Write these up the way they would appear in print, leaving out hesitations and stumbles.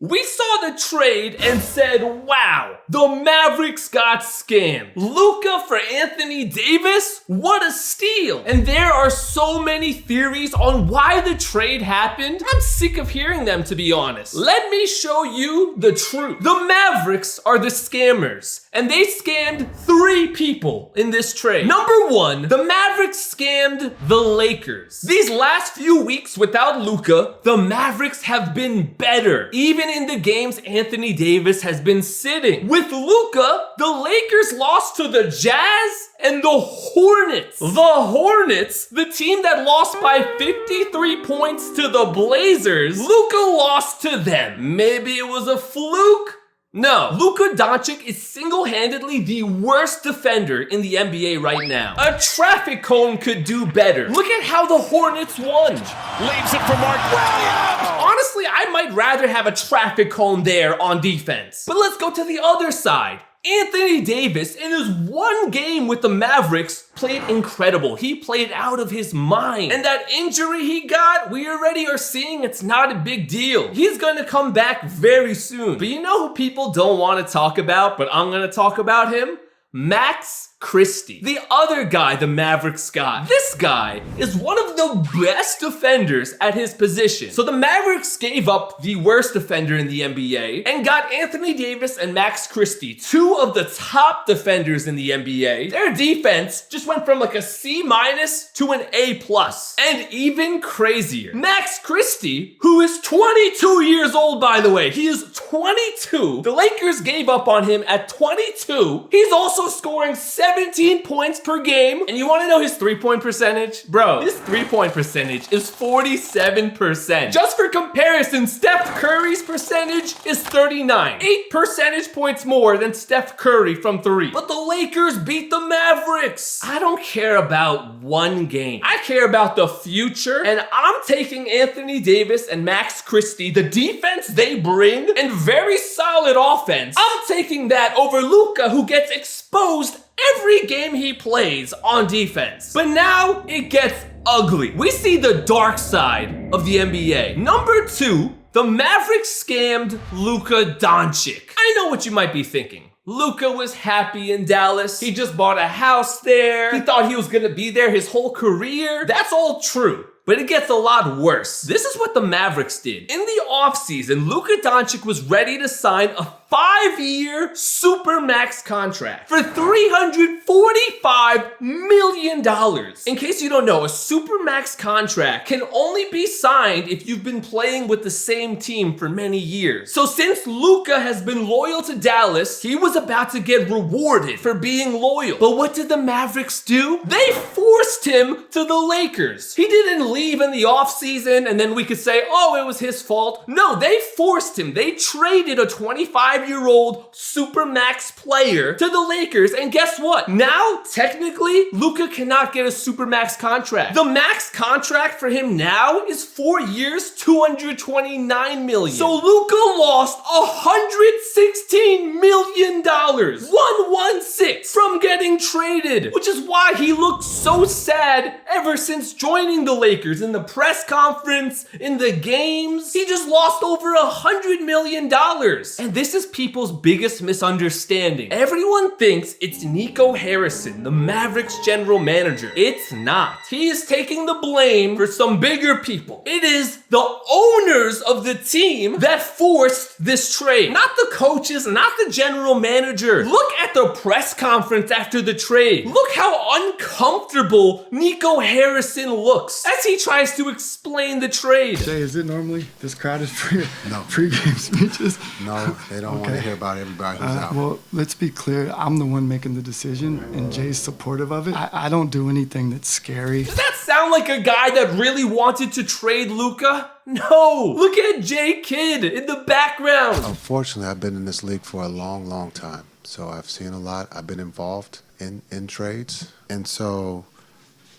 We saw the trade and said, wow, the Mavericks got scammed. Luka for Anthony Davis? What a steal. And there are so many theories on why the trade happened. I'm sick of hearing them, to be honest. Let me show you the truth. The Mavericks are the scammers, and they scammed 3 people in this trade. Number 1, the Mavericks scammed the Lakers. These last few weeks without Luka, the Mavericks have been better. Even in the games Anthony Davis has been sitting. With Luka, the Lakers lost to the Jazz and the Hornets. The Hornets, the team that lost by 53 points to the Blazers, Luka lost to them. Maybe it was a fluke? No, Luka Doncic is single-handedly the worst defender in the NBA right now. A traffic cone could do better. Look at how the Hornets won. Leaves it for Mark Williams. Honestly, I might rather have a traffic cone there on defense. But let's go to the other side. Anthony Davis, in his one game with the Mavericks, played incredible. He played out of his mind. And that injury he got, we already are seeing it's not a big deal. He's gonna come back very soon. But you know who people don't want to talk about, but I'm gonna talk about him? Max Christie. The other guy the Mavericks got. This guy is one of the best defenders at his position. So the Mavericks gave up the worst defender in the NBA and got Anthony Davis and Max Christie, 2 of the top defenders in the NBA. Their defense just went from like a C- to an A+. And even crazier, Max Christie, who is 22 years old, by the way. He is 22. The Lakers gave up on him at 22. He's also scoring 17 points per game. And you want to know his 3-point percentage? Bro, his 3-point percentage is 47%. Just for comparison, Steph Curry's percentage is 39. 8 percentage points more than Steph Curry from 3. But the Lakers beat the Mavericks. I don't care about one game. I care about the future. And I'm taking Anthony Davis and Max Christie, the defense they bring, and very solid offense. I'm taking that over Luka, who gets exposed every game he plays on defense. But now it gets ugly. We see the dark side of the NBA. Number 2, the Mavericks scammed Luka Doncic. I know what you might be thinking. Luka was happy in Dallas. He just bought a house there. He thought he was gonna be there his whole career. That's all true. But it gets a lot worse. This is what the Mavericks did. In the offseason, Luka Doncic was ready to sign a 5-year Supermax contract for $345 million. In case you don't know, a Supermax contract can only be signed if you've been playing with the same team for many years. So since Luka has been loyal to Dallas, he was about to get rewarded for being loyal. But what did the Mavericks do? They forced him to the Lakers. He didn't leave in the offseason and then we could say, oh, it was his fault. No, they forced him. They traded a 25-year-old Supermax player to the Lakers, and guess what? Now, technically, Luka cannot get a Supermax contract. The max contract for him now is 4 years, $229 million. So Luka lost $116 million, 116, from getting traded, which is why he looked so sad ever since joining the Lakers. In the press conference, in the games, he just lost over $100 million. And this is people's biggest misunderstanding. Everyone thinks it's Nico Harrison, the Mavericks general manager. It's not. He is taking the blame for some bigger people. It is the owners of the team that forced this trade. Not the coaches, not the general manager. Look at the press conference after the trade. Look how uncomfortable Nico Harrison looks as he tries to explain the trade. Jay, is it normally this crowded for your No. pre-game speeches? No, they don't want to hear about everybody who's out. Well, let's be clear. I'm the one making the decision, and Jay's supportive of it. I don't do anything that's scary. Does that sound like a guy that really wanted to trade Luka? No. Look at Jay Kidd in the background. Unfortunately, I've been in this league for a long, long time. So I've seen a lot. I've been involved in trades. And so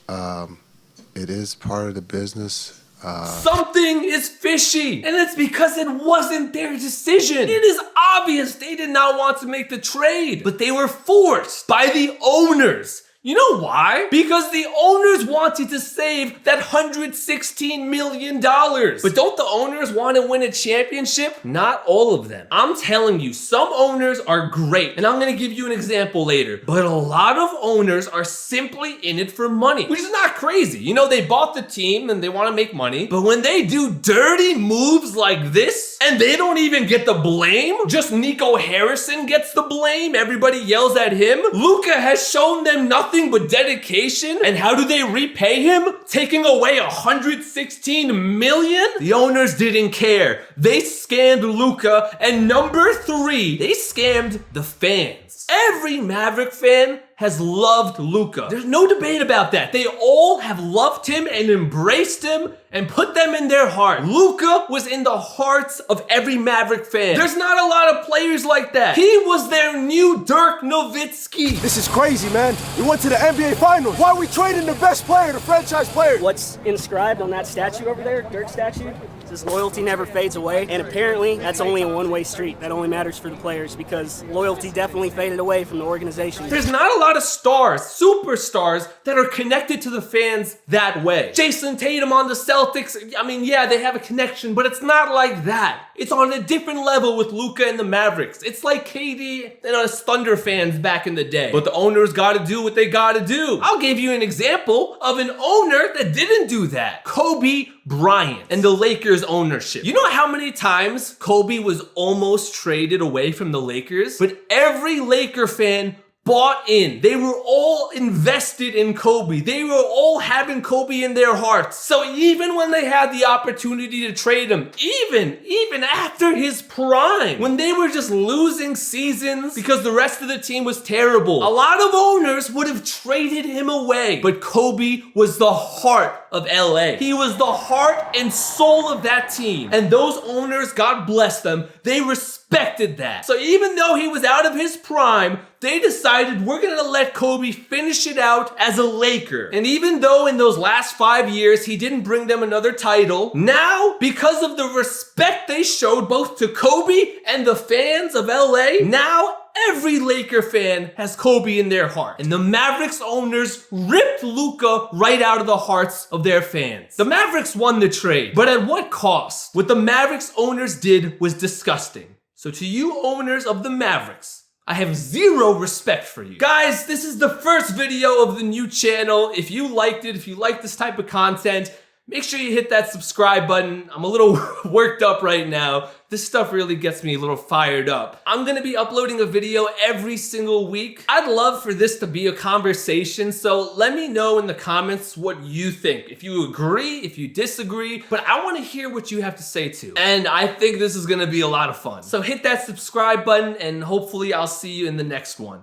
it is part of the business. Something is fishy, and it's because it wasn't their decision. It is obvious they did not want to make the trade, but they were forced by the owners You know why? Because the owners wanted to save that $116 million. But don't the owners want to win a championship? Not all of them. I'm telling you, some owners are great, and I'm going to give you an example later. But a lot of owners are simply in it for money, which is not crazy. You know, they bought the team and they want to make money. But when they do dirty moves like this, and they don't even get the blame, just Nico Harrison gets the blame, everybody yells at him. Luka has shown them nothing but dedication, and how do they repay him? Taking away $116 million? The owners didn't care. They scammed Luka, and number 3, they scammed the fans. Every Maverick fan has loved Luka. There's no debate about that. They all have loved him and embraced him and put them in their heart. Luka was in the hearts of every Maverick fan. There's not a lot of players like that. He was their new Dirk Nowitzki. This is crazy, man. We went to the NBA Finals. Why are we trading the best player, the franchise player? What's inscribed on that statue over there, Dirk statue, says loyalty never fades away. And apparently, that's only a one-way street. That only matters for the players because loyalty definitely faded away from the organization. There's not a lot of stars, superstars, that are connected to the fans that way. Jason Tatum on the Celtics, I mean, yeah, they have a connection, but it's not like that. It's on a different level with Luka and the Mavericks. It's like KD and us Thunder fans back in the day. But the owners gotta do what they gotta do. I'll give you an example of an owner that didn't do that. Kobe Bryant and the Lakers ownership. You know how many times Kobe was almost traded away from the Lakers? But every Laker fan bought in. They were all invested in Kobe. They were all having Kobe in their hearts. So even when they had the opportunity to trade him, even after his prime, when they were just losing seasons because the rest of the team was terrible, a lot of owners would have traded him away. But Kobe was the heart of LA. He was the heart and soul of that team. And those owners, God bless them, they respected that. So even though he was out of his prime, they decided we're gonna let Kobe finish it out as a Laker. And even though in those last 5 years he didn't bring them another title, now because of the respect they showed both to Kobe and the fans of LA, now every Laker fan has Kobe in their heart. And the Mavericks owners ripped Luka right out of the hearts of their fans. The Mavericks won the trade, but at what cost? What the Mavericks owners did was disgusting. So to you owners of the Mavericks, I have zero respect for you. Guys, this is the first video of the new channel. If you liked it, if you like this type of content, make sure you hit that subscribe button. I'm a little worked up right now. This stuff really gets me a little fired up. I'm gonna be uploading a video every single week. I'd love for this to be a conversation, so let me know in the comments what you think. If you agree, if you disagree, but I wanna hear what you have to say too. And I think this is gonna be a lot of fun. So hit that subscribe button and hopefully I'll see you in the next one.